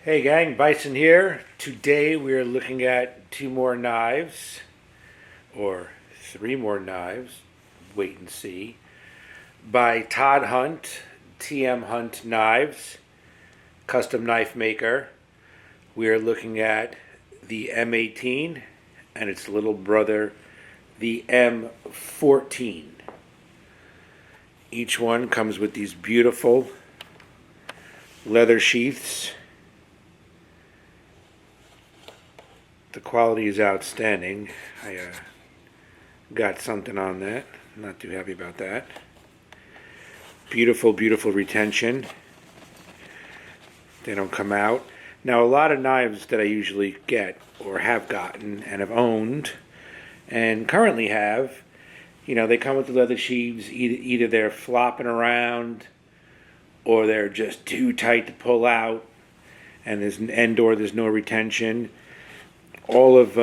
Hey gang, Bison here. Today we are looking at two more knives, or three more knives, wait and see, by Todd Hunt, TM Hunt Knives, custom knife maker. We are looking at the M18 and its little brother, the M14. Each one comes with these beautiful leather sheaths. The quality is outstanding. I got something on that. Not too happy about that. Beautiful, beautiful retention. They don't come out. Now, a lot of knives that I usually get or have gotten and have owned and currently have, they come with the leather sheaths. Either they're flopping around or they're just too tight to pull out, and there's no retention. All of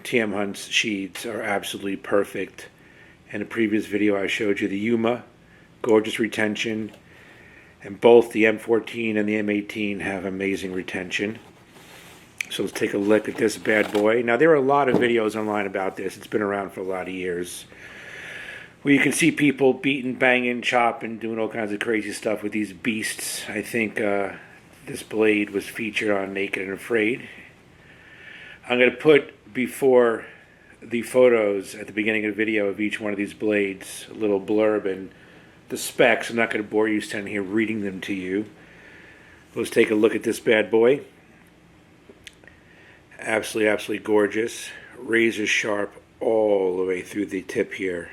TM Hunt's sheaths are absolutely perfect. In a previous video I showed you the Yuma, gorgeous retention, and both the M14 and the M18 have amazing retention. So let's take a look at this bad boy. Now, there are a lot of videos online about this. It's been around for a lot of years, where you can see people beating, banging, chopping, doing all kinds of crazy stuff with these beasts. I think this blade was featured on Naked and Afraid. I'm going to put before the photos at the beginning of the video of each one of these blades a little blurb and the specs. I'm not going to bore you standing here reading them to you. Let's take a look at this bad boy. Absolutely, absolutely gorgeous. Razor sharp all the way through the tip here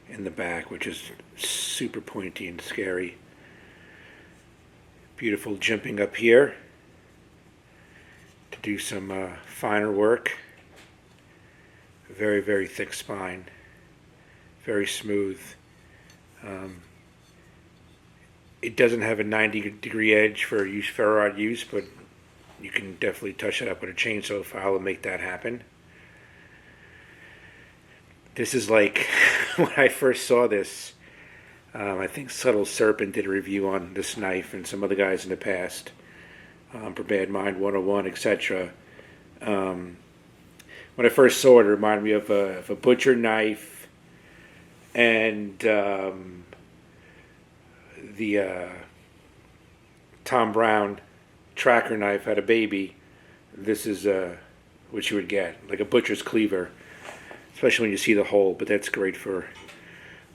in the back, which is super pointy and scary. Beautiful jimping up here to do some finer work. Very, very thick spine. Very smooth. It doesn't have a 90-degree edge for ferro rod use, but you can definitely touch it up with a chainsaw file and make that happen. This is like when I first saw this. I think Subtle Serpent did a review on this knife and some other guys in the past. For Bad Mind 101, etc. When I first saw it, it reminded me of a butcher knife, and the Tom Brown tracker knife had a baby. This is what you would get, like a butcher's cleaver, especially when you see the hole, but that's great for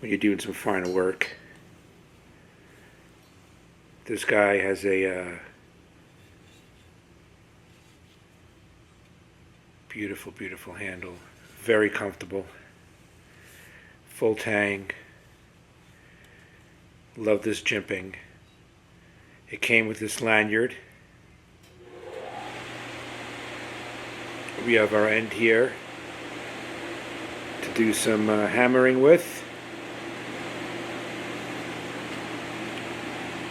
when you're doing some finer work. This guy has a beautiful, beautiful handle. Very comfortable. Full tang. Love this jimping. It came with this lanyard. We have our end here to do some hammering with.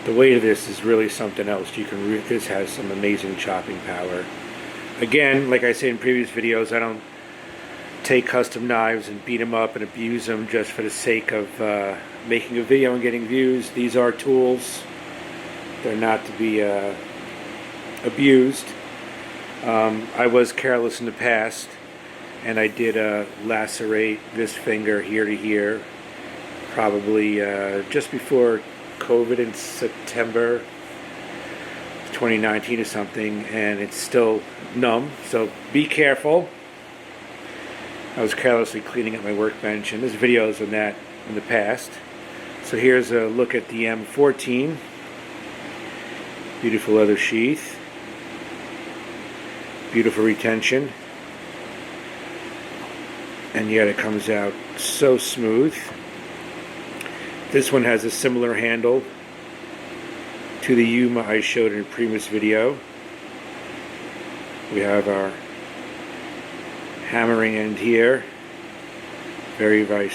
The weight of this is really something else. This has some amazing chopping power. Again, like I said in previous videos, I don't take custom knives and beat them up and abuse them just for the sake of making a video and getting views. These are tools. They're not to be abused. I was careless in the past, and I did lacerate this finger here to here, probably just before COVID in September 2019 or something, and it's still numb, so be careful. I was carelessly cleaning up my workbench, and there's videos on that in the past. So here's a look at the M14. Beautiful leather sheath. Beautiful retention. And yet it comes out so smooth. This one has a similar handle to the Yuma I showed in a previous video. We have our hammering end here. Very, very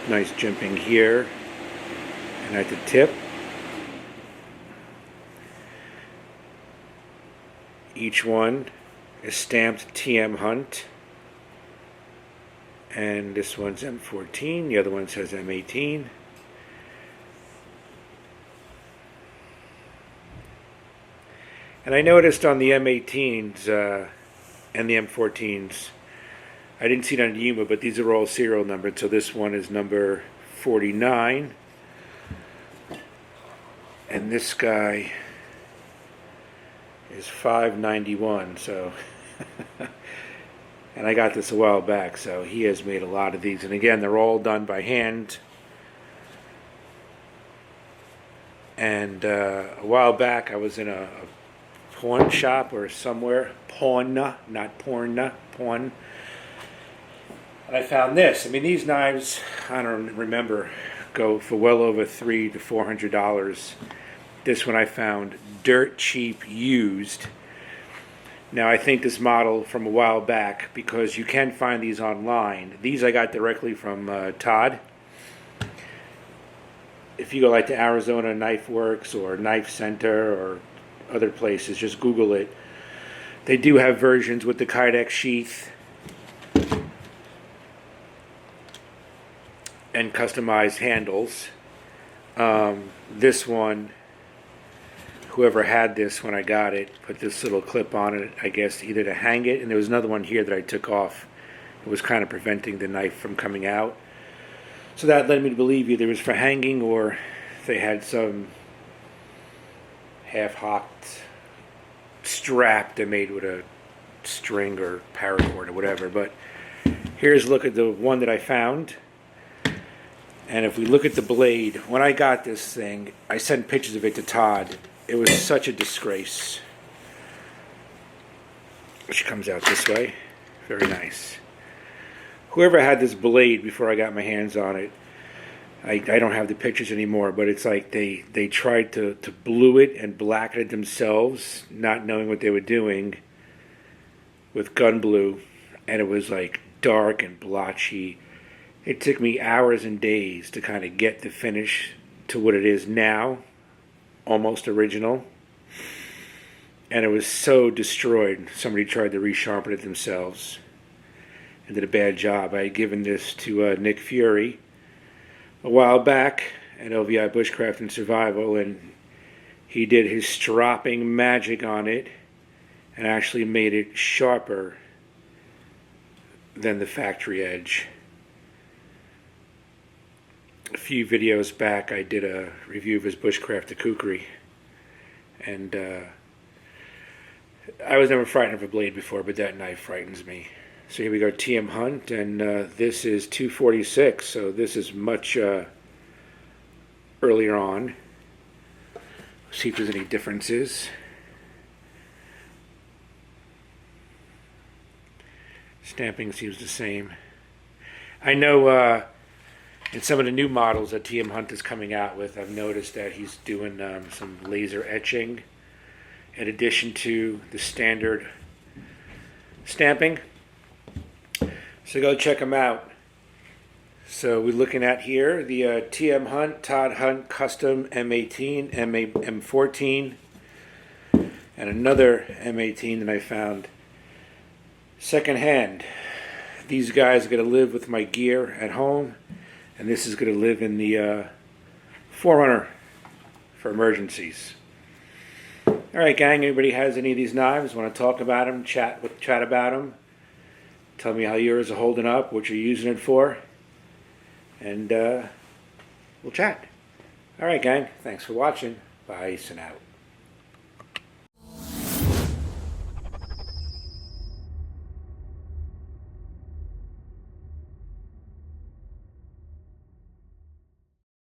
nice jimping here. And at the tip. Each one is stamped TM Hunt. And this one's M14. The other one says M18. And I noticed on the M18s and the M14s, I didn't see it on Yuma, but these are all serial numbered. So this one is number 49. And this guy is 591. So, and I got this a while back. So he has made a lot of these. And again, they're all done by hand. And a while back, I was in a pawn shop or somewhere. Pawn, not porn, pawn. And I found this. I mean, these knives, I don't remember, go for well over $300 to $400. This one I found dirt cheap used. Now I think this model from a while back, because you can find these online. These I got directly from Todd. If you go like to Arizona Knife Works or Knife Center or other places, just Google it. They do have versions with the Kydex sheath and customized handles. This one, whoever had this when I got it, put this little clip on it, I guess, either to hang it, and there was another one here that I took off. It was kind of preventing the knife from coming out. So that led me to believe either it was for hanging or they had some half-hocked strap they made with a string or paracord or whatever. But here's a look at the one that I found. And if we look at the blade, when I got this thing, I sent pictures of it to Todd. It was such a disgrace. Which comes out this way. Very nice. Whoever had this blade before I got my hands on it, I don't have the pictures anymore, but it's like they tried to blue it and blacken it themselves, not knowing what they were doing with gun blue, and it was like dark and blotchy. It took me hours and days to kind of get the finish to what it is now, almost original. And it was so destroyed, somebody tried to resharpen it themselves and did a bad job. I had given this to Nick Fury a while back at LVI Bushcraft and Survival, and he did his stropping magic on it and actually made it sharper than the factory edge. A few videos back I did a review of his Bushcraft to Kukri, and I was never frightened of a blade before, but that knife frightens me. So here we go, TM Hunt, and this is 246, so this is much earlier on. See if there's any differences. Stamping seems the same. I know in some of the new models that TM Hunt is coming out with, I've noticed that he's doing some laser etching in addition to the standard stamping. So go check them out. So we're looking at here the TM Hunt, Todd Hunt Custom M18, M14, and another M18 that I found secondhand. These guys are going to live with my gear at home, and this is going to live in the Forerunner for emergencies. All right, gang. Anybody has any of these knives? Want to talk about them? Chat about them? Tell me how yours are holding up, what you're using it for, and we'll chat. All right, gang. Thanks for watching. Bye and out.